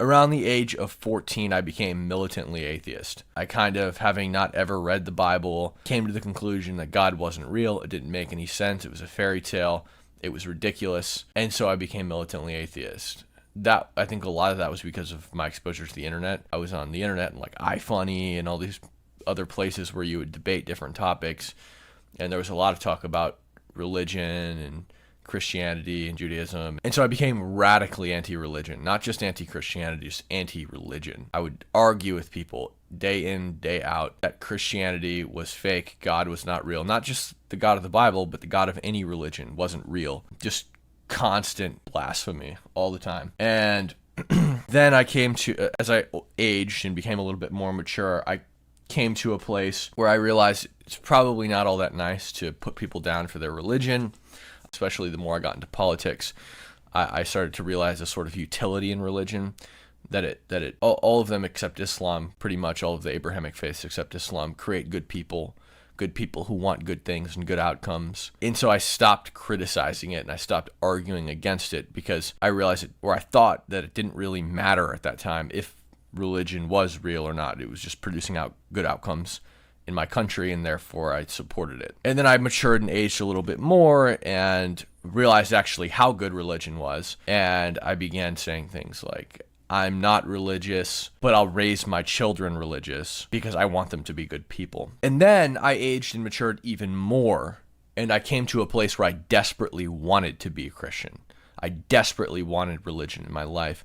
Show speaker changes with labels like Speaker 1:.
Speaker 1: Around the age of 14, I became militantly atheist. I kind of, having not ever read the Bible, came to the conclusion that God wasn't real. It didn't make any sense. It was a fairy tale. It was ridiculous. And so I became militantly atheist. I think a lot of that was because of my exposure to the internet. I was on the internet and like iFunny and all these other places where you would debate different topics. And there was a lot of talk about religion and Christianity and Judaism. And so I became radically anti-religion, not just anti-Christianity, just anti-religion. I would argue with people day in, day out that Christianity was fake, God was not real. Not just the God of the Bible, but the God of any religion wasn't real. Just constant blasphemy all the time. And then I came to, as I aged and became a little bit more mature, I came to a place where I realized it's probably not all that nice to put people down for their religion. Especially the more I got into politics, I started to realize a sort of utility in religion, that all of them except Islam, pretty much all of the Abrahamic faiths except Islam, create good people who want good things and good outcomes. And so I stopped criticizing it and I stopped arguing against it because I realized I thought that it didn't really matter at that time if religion was real or not. It was just producing out good outcomes in my country, and therefore I supported it. And then I matured and aged a little bit more and realized actually how good religion was. And I began saying things like, I'm not religious, but I'll raise my children religious because I want them to be good people. And then I aged and matured even more, and I came to a place where I desperately wanted to be a Christian. I desperately wanted religion in my life.